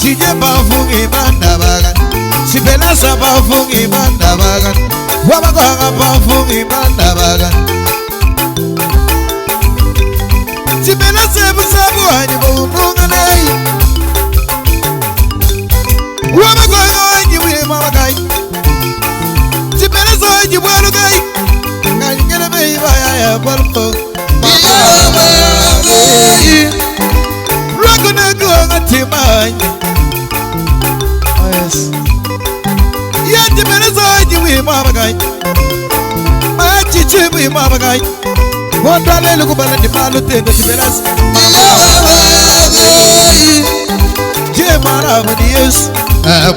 Sije bafungi bandabagan Sibelasa bafungi bandabagan Wabaganga bafungi bandabagan Sibelasa busabu hanyi bubunga nei Wabaganga hanyi wimamagai Sibelasa hanyi walugai Nganyi ngene meiba ya balpo Raguna guanga timai Yes Yanti Belasa hanyi wimamagai Machi chibu wimamagai Wandale lugu balandi malu tende Sibelasa Jemara abadi yes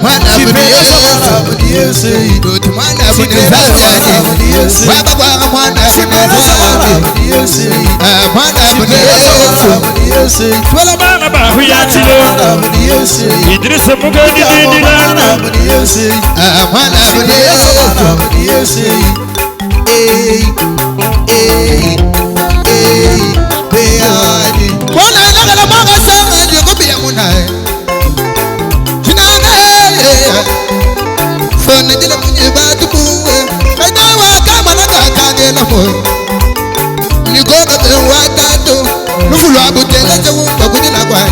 Mana Sibelasa mara abadi yes Dut mana Sibelasa mara abadi yes Baba baba mana Sibelasa mara abadi yes Mana Sibelasa mara abadi yes Wala bana ba huyachilo abadi yes Idris mugadi dindilana abadi yes Mana Sibelasa mara abadi yes Beani Wana nagala maga sama Diego biya munae Fone dile munye batu buwe Kaita waka managa kage na mo Nigoga te wakato Nufulu abutela te wumba kudila kwai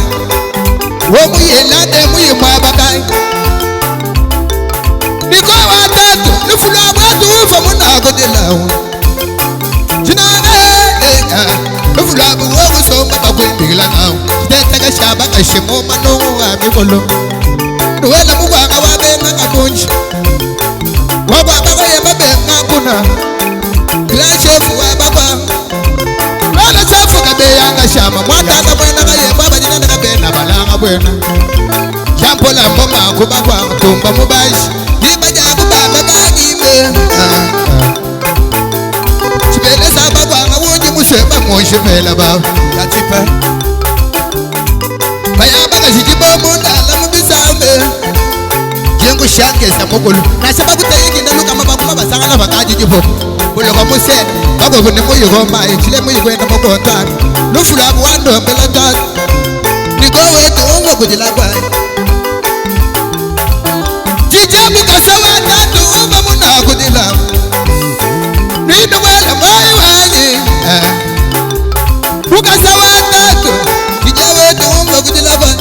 Womu yela te muye mwabakai Niko wakato Nufulu abatu ufa muna kudila Jinane Nufulu abu wogu somba bakwe mbigila nao Tete shaba kashimo manungu amikolo Nuwela mugwanga wabena kabunji Wabwanga wayeba benga kuna Glashefu wababwanga Wala chafu kabeyanga shama Mwataka mwena kayeba bajinana kabena balanga bwena Champola mboma kubakwanga tumba mubashi Niba jagu baba bagime Sibelasa babwanga wunji musema mwonshimela baba Katipa Bayaba kashijibo mundala mubisambe Jengu shangesa mokulu Nasaba kutayiki naluka mabakuba basangana bakaji jibo Uloko musene Bako kune muyu gomba Chile muyu kwenda mokontani Nufula buwando mbela tani Niko wetu ungo kujila kwai Chijabu kasawa tatu Umba muna kujila Nino wela mai wanyi Ukasawa tatu Chijabu wetu ungo kujila kwai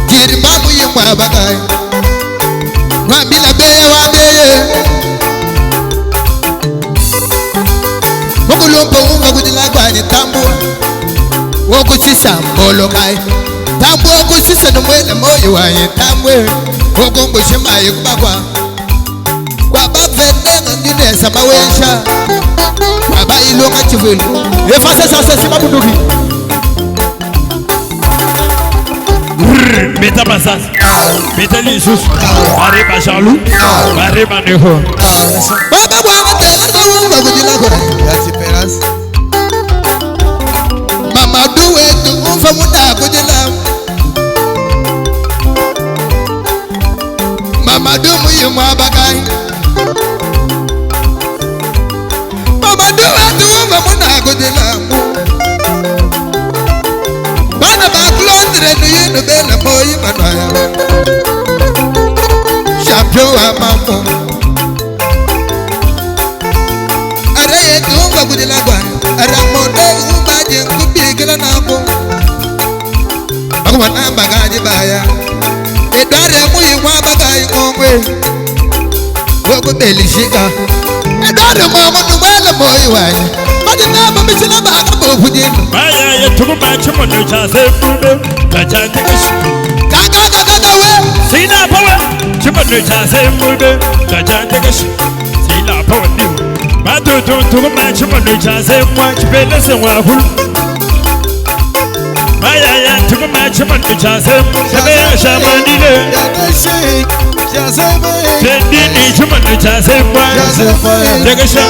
Jiri mamu yimwa bakai Wambila beye wabeye Mukulumpo unga kujila kwani tambua Wokusisa mbolo kai Tambua wokusisa numwele moyo wanyi tambwe Wokungu shimayi kubakwa Kwa bavende ngine samawesha Kwa bailunga chivulu Efase sase simabudugi Meta basas Meta lisus Mariba Jean-Loup Mariba Neho Baba wanga tela unga kujila kwani Katiperas Mama duwetu umfa muna kujila Mama dumu yumwa bakai Mama duwetu umfa muna kujila Bana baklondre nuyinu bela moyi manaya Champion wa mambo Areye tunga kujila kwani Aramode ubaje kubigila nako Akwana bagaji baya Edware muyi wa bagayi ngongwe Wogo belishika Edware mama numwele moyi wanya Madi nama michina baga bofujini Maya ya tukuma chimono cha sefude Kachante kishi Kaka we Sina pawe Chimono cha sefude Kachante kishi Sina pawe niu Matutu tukuma chimono cha semwa Chipele se wahulu Maya ya tukuma chimono cha semwa Shabea shamandile Yadeshi Yazeme Tendini chimono cha semwa Tegesha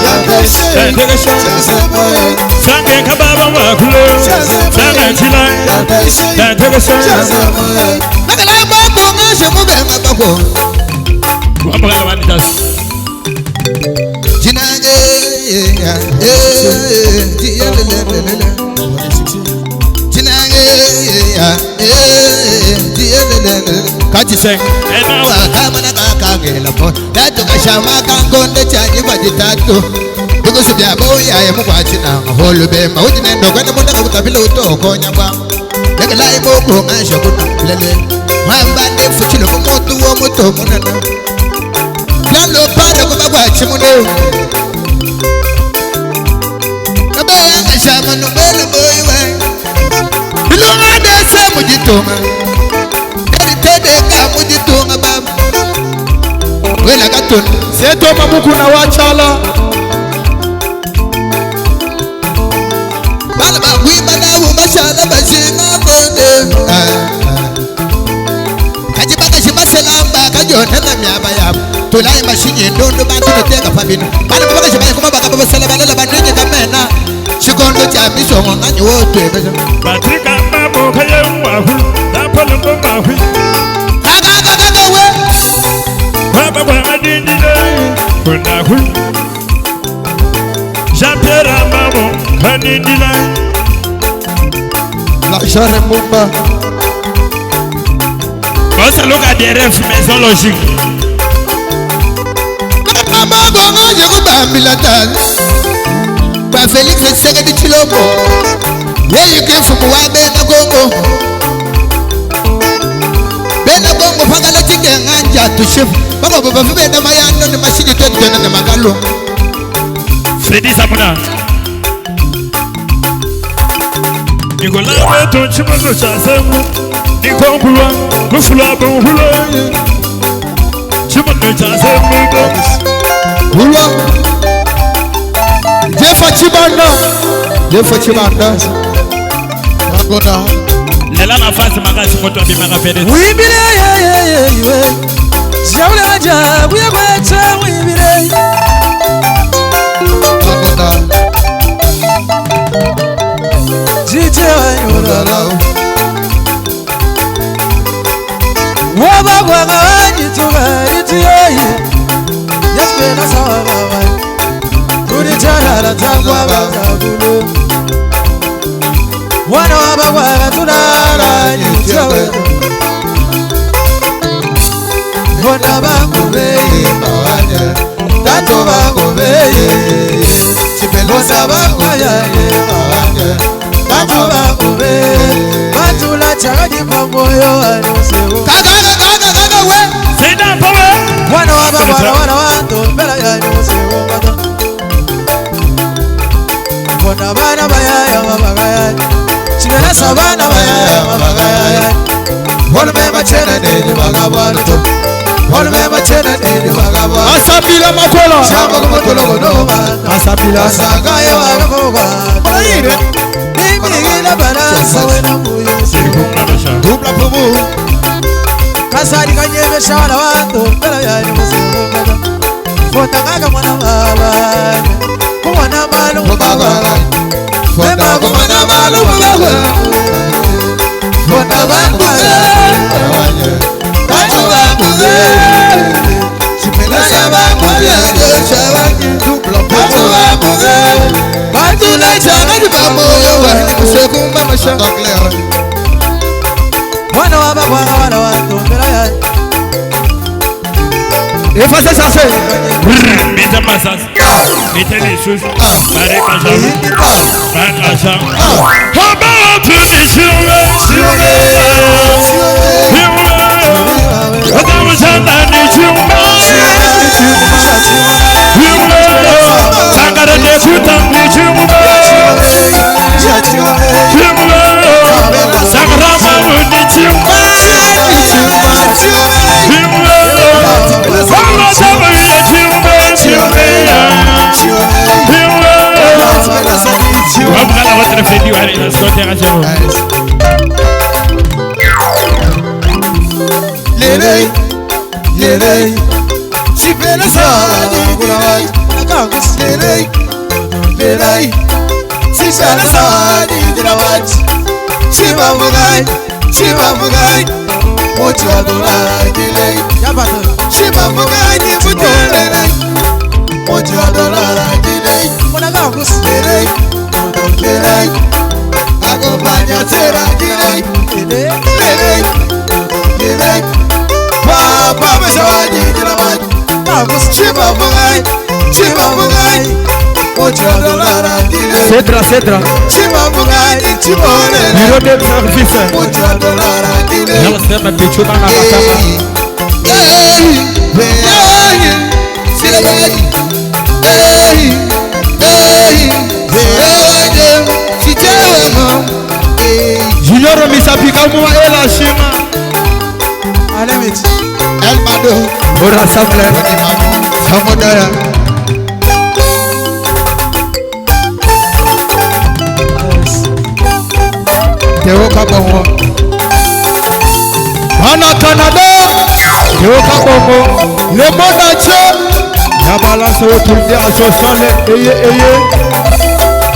Tegesha Yazeme Sange kababa wakulo Sange chila Tegesha Yazeme Nakala babo ngashe mube makako Wapagala wanitas Jina Jina seng ena Kamana kakangela po Tatu kashama kangonde chanyi kwa jitatu Tuku subya boya ya mkwachi na Holu bema uti nendo kwenda mundaka kutabila utoko nyamba Lege lai moku ngasho kuna lele Mwambande fuchilo mumotu wa muto munana Lalo pala kubagwachi muneo Nabaya kashama nubele boywe Ilunga desa mujitonga Tede kamujitonga baba Wela katoni seto mamuku na wachala Bala bagwi bala mashala bashina bonde Kajibaka shibaselamba kajona na myaba yabo Tulai mashinye ndondo bantu noteka fabino Bala baka shibaya kumabaka babasala bala bandinye kamena Shikondo cha misongo nganyi wote Patrika mabo kaya mwahu Napolo mwahu Kaka we Baba kwa adindile Kuna hu Jean-Pierre mabo Kanindile L'argent mumba Bossa look at the ref maison logique Amago ngaje kubambila tani Kwa Felix Sekedi Chilombo Yeye kifumu wa Bena Gongo Bena Gongo fagala chike nganja tushifu Bako baba vibenda mayano ni mashini tena na magalo Freddy Samuna Nicolas Beton Chimono Chasemu Nikonkulwa Kufula Bonhula Chimono Chasemu Hulwa Jefa Chibanda Magona Lela na fasi makasi moto abimaka pere Wibire ye Jaule ajabu ya kweta wibire Magona Jite wa yurala Waba kwa kawanyi tukariti yoyi Yespena sawa baba Tunicharara tangwa bakabulu Wana waba kwa tunara nyutawe Wana bangu beyi mawanya Tato bangu beyi Chipelosa bangu yaye mawanya Tato bangu beyi Batula chagaji pamoyo anusewo Kaka we Sina powe Wana wana wando Bela ya anusewo kaka Wana bana bayaya wabagaya Chimena sabana bayaya wabagaya Wana mema chena nini wagabana Olumema chena nini wagabana Asapila makola Shamba kumotolo noma Asapila Asakaya wagakoga Aire Nimigila banasa wena muyo Sirikunga basha Dupla pumu Kasari kanyeme shala wando Bela ya ni musimu kada Fota kaka mwana mabane Kumwana malu Mubagala Mema kumwana malu mubagala Fota bangala Tato banguze Chipelasa banguze Dupla Tato banguze Batula chana di bamoyo Sekumba masha Wana waba wana watombela ya Efase sase Mita masas Mita les choses Mare kaja Mare kaja Haba tuni shiwe Shiwe Hada mshanda ni shiwe Sangara de kuta ni shiwe Sangara mamu ni shiwe Lele Lele Chipelasa Lele Lele Chipelasa Dirawat Chibamugai Chibamugai Mocho adorai Lele Chibamugai Lele Mocho adorai Lele Lele Acompaña será Lele Lele Lele Cedra, Cedra. chimamugani chibonera Hero de sacrifice. muchodolora ndine Yala sema bichu na nakatama. Junior misapika mwa ela shima. alemit Elmado, Ora samle. Samodaya, Teo kabongo. Ana Canada. Teo kabongo. Le monde entier. La balance autour de la sociale. Eye.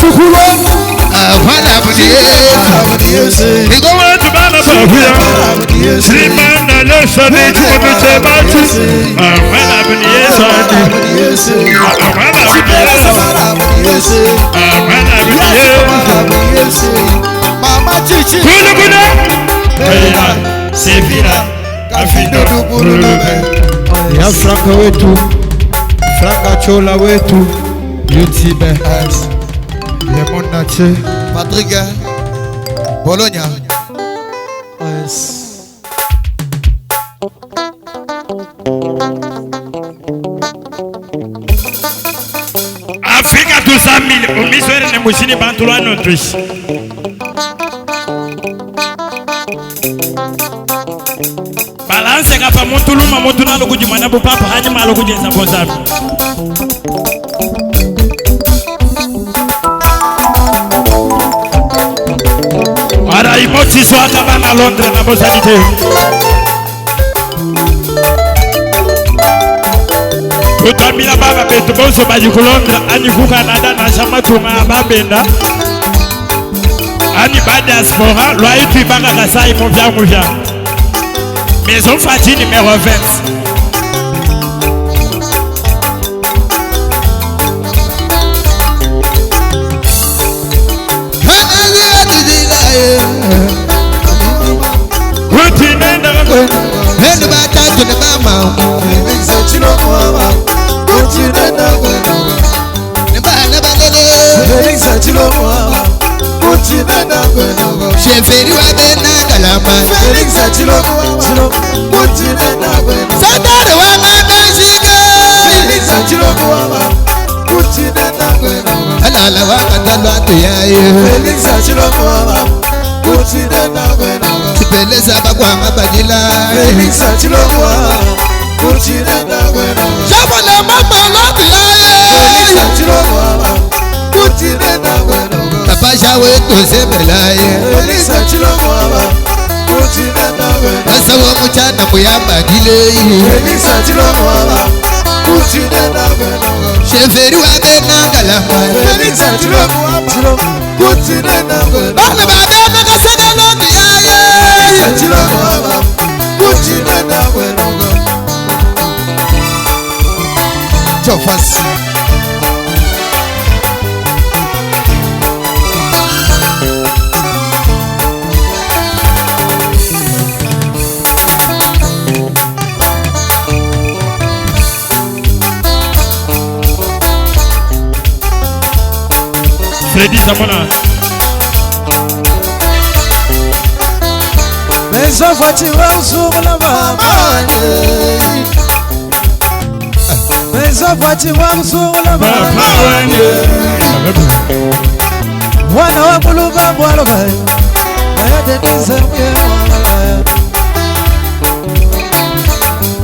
sukulo Afana budiye Igo wetu bana babuya Srimanda lesha ni chimono chebatu Afana budiye sani Afana budiye Afana budiye Mama chichi Kulu kulu Kaila Sefira Kafindo Kululube Ya Franka wetu, Franka Chola wetu, YouTube Yemonache Patrick Bologna Afrika 200,000 Umiswere ne mushini bantu lwano tuishi Balance kapa muntu luma muntu nalo kujimana bupapa haji malo kujenza bozami Ara imoti swaka bana Londres na bozalite Tutambila baba betu boso baji ku Londres ani ku Canada na shamatuma ababenda Ani ba diaspora lwa itu banga kasai mo vya Maison Fati numéro 20 Hendo batatu ne mama Ne bana balele Sheferi wa bena kalama Sadare wa makanshika Alala wa katalwa tuyaye Sipeleza bakwa mabagila Shabala mama lobilaye Kapasha wetu sebelaye Asawa mchana muyabadile Sheferi wa bena kalama Bana babena kasega lobi yaye Chofas Freddy Zamona Maison Fati wa usumula mama Maison Fati wa usumula mama Wana wa kuluba mwalo gai Maya denize mye mwalo gai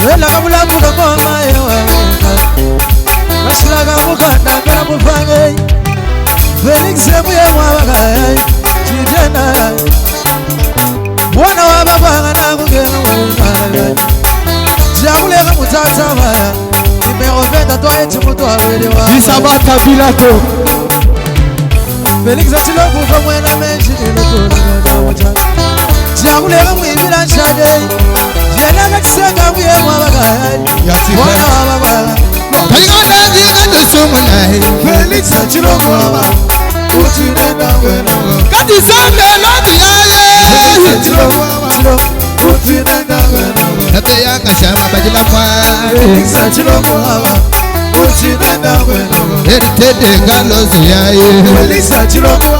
Wela kabula muka mama yewa Mashila kamuka nakala mufange Felix mye mwalo gai Chijena Wana wa baba na kugena mwalo Jakuleka mutata baya Numéro 20 toi et tu muto awele wa Isabata Bilato Felix atilo kufa mwena menji niloto na wacha Jakuleka mwibila chade Jela katisanga mwe mwabaga Wana wa baba Kayona ngira dosumuna Felix atilo kwa Utinenda wena Kati sambe lobi yaye Felix atilo kwa Utinenda wena Nabe yanga shama bajila mwa Felix atilo kwa Utinenda wena Eritede galozu yaye Felix atilo kwa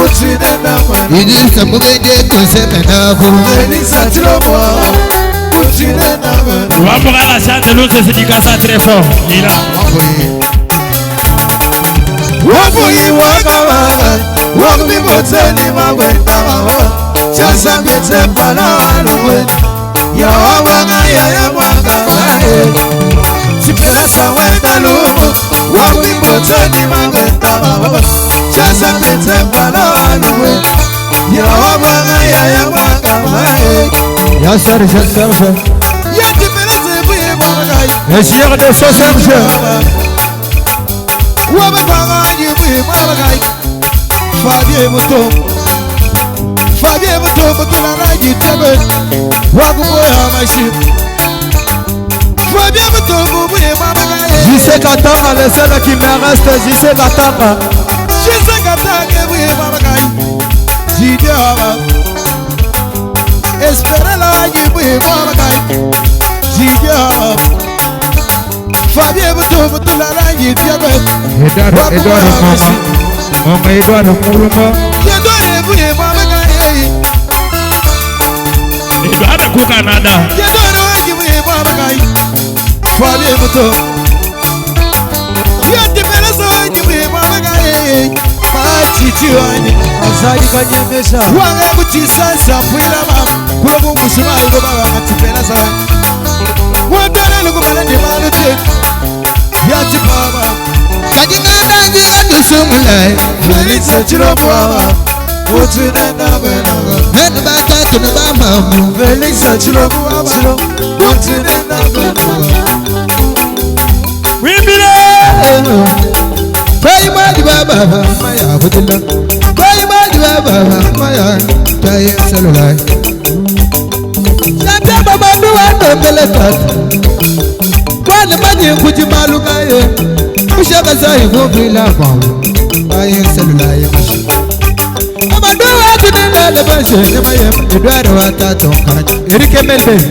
Utinenda wena Idisa mugende kuseme nako Felix atilo kwa Utinenda wena Wambogala chante luze sidikasa très fort Nila Wabuyi wakawaga Wakubiboteli mawenda mawa Chasa mbete mpala waluwe Ya wawanga ya mwanga wae Chipesa wenda lumu Wakubiboteli mawenda mawa Chasa mbete mpala waluwe Ya wawanga ya mwanga wae Ya Serge Yeti pelete buye mwanga Echir de so Serge Wabakanga yibuye mwanga Fabien Mutombo Fabien Mutombo tulala jitebe wakuboya machine Fabien Mutombo buye mama Jise Katanga le seul qui me reste Jise Katanga Jise Katanga buye mama Jidiaba Espere la jibuye mama Jidiaba Fabien Mutombo tulala jitebe Eduardo Mama Eduardo Muluma Yedore buye mama Eduardo ku Canada Yedore wajibuye mama Fabien Mutombo Yedipeleza wajibuye mama Machitiwani Azali kanyemesha Wange kuchisasa mpwila mama Kula mungu sumari kubaba matipeleza Wadore lukubala ni malute Yati baba Kajingana jiga dusumulai Felix Chiromwa Utunenda benaga Henu batatu na bamamu Felix Chiromwa Utunenda benaga Wimbile Bayi maji baba maya butila Bayi maji baba maya Taye salulai Shaka baba duwa nopele tatu Wane maji kujimalu kaye Ushaka sahi kufila kwamu Taye salulai mashi Baba duwa tunenga lebashe Nemaye Eduardo watatu kaji Erike Melde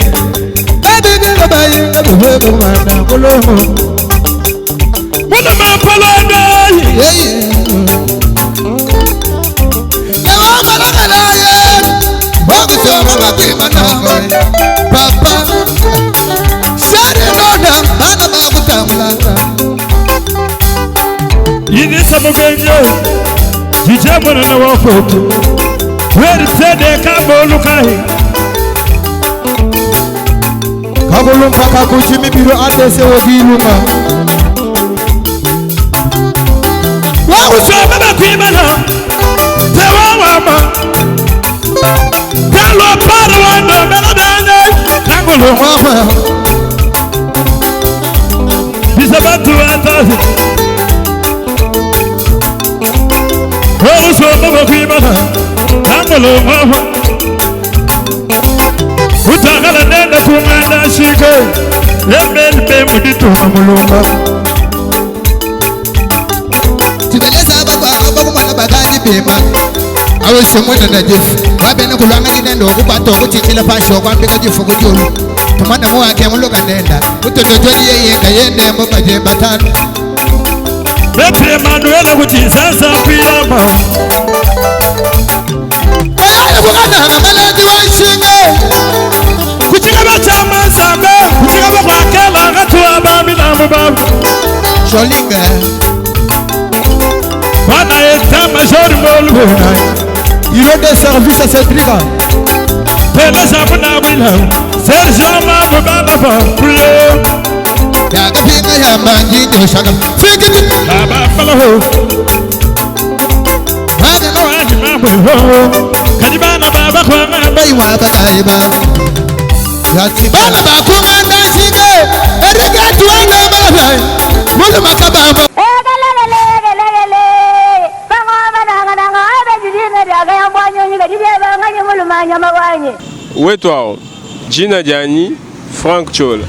Babi gila bayi Ngabuwe kumana Kulumu Muluma Palanda Papa Sare Loda Bana Bakutamulanga Yini samugenje Jijamona na wafoto Weri tede kabo lukahi Kabulum paka kuchimi biro adese wogiluma Wawuswa baba kuimana Tewa wama Kalo para wando Bela bende Kangolo Mama Bisabatu watazi Wawuswa baba kuimana Kangolo wama Utakala nenda kumanda shike Lembe muditu mamulumba Tibeleza baba Baba kumana bagani bema Awe semwena na jefu Wabena kulanga jinendo Kupato kuchichila pasho Kwa mpika jifu kujulu Tumana muwa kia muluka nenda Utototoli ye yenga yende Mboba jemba tanu Pepe Emanuela kuchisasa pilama Ayana kukana Kamalati wa shinge Kuchikaba chama sabe Kuchikaba kwa kela Katuwa bami na mbabu Sholinga Wana eta majori molu Bureau de service à Cédrica Tele sabuna wila Sergent mamu baba Puyo Yaga pinga ya manjini Shaka Fikiti Baba palaho Hadi no Wadi mamu Kadibana baba kwa maba Bayi waba kaiba Yati bana bakuma ndashige Erika tuwanga mbala Mulu makabamba Wetwao jina jani Frank Chola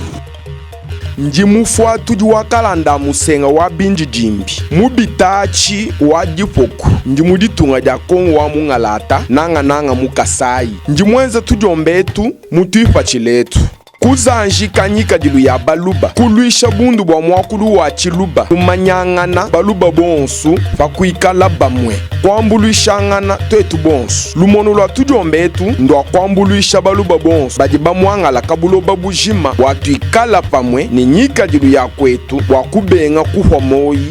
Ndi mufwa tudi wakalanda musenga wa binji jimbi mubitachi wa dipoku ndi muditunga dia kongo wa mungalata nanga mukasai ndi mwenza tudi ombetu mutuipa chiletu kuzanjika nyika dilu ya baluba kuluisha bundu bwa mwakulu wa chiluba kumanyangana baluba bonsu bakuikala bamwe kwambuluishangana twetu bonsu lumono lwa tudi ombetu ndwa kwambuluisha baluba bonsu badi bamwangala kabuloba bujima watuikala pamwe ni nyika dilu ya kwetu wakubenga kuhwa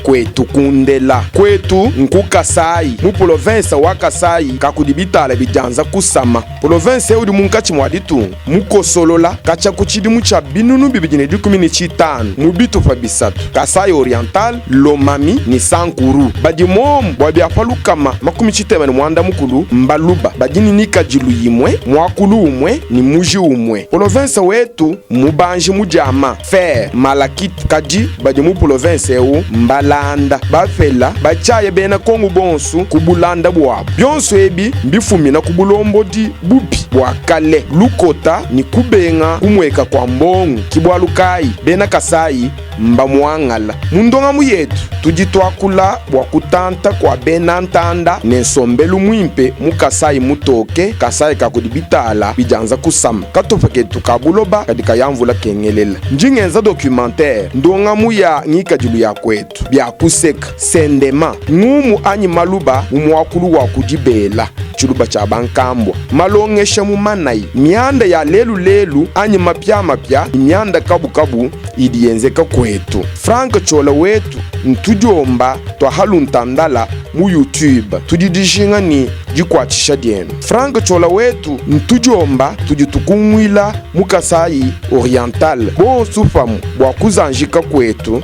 kwetu kundela kwetu nkukasai mu province wa Kasai kakudibitala bijanza kusama province eudi munkachi mwaditu mukosolola kacha ku chidimu cha binunu bibijine 15 mubitu fa bisatu Kasai Oriental, Lomami ni Sankuru badi momu bwabi afalukama 17 mwanda mukulu mbaluba badini nika jilu yimwe mwakulu umwe ni muji umwe province wetu mubanji mujama Fer Malakit kaji badi mu province ewu mbalanda bafela bachaye bena kongu bonsu kubulanda bwabo byonso ebi mbifumina kubulombo di bupi bwakale lukota ni kubenga kumweka kwa mbongu kibwalukai bena Kasai mba mwangala mundonga muyetu tujitwakula bwakutanta kwa bena ntanda nensombelu mwimpe mukasai mutoke Kasai kakudibitala bijanza kusama katofaketu kabuloba kadika yamvula kengelela njingenza documentaire ndonga muya ngika jilu ya kwetu bya kuseka sendema ngumu anyi maluba umwakulu wa kujibela chuluba cha bankambwa malongesha mumanai mianda ya lelu anyi mapya mianda kabu idienzeka kwetu Frank Chola wetu ntujomba twahaluntandala mu YouTube tudidishinga ni jikwachisha dienu Frank Chola wetu ntujomba tujitukumwila mu Kasai Oriental bo sufamu bwakuzanjika kwetu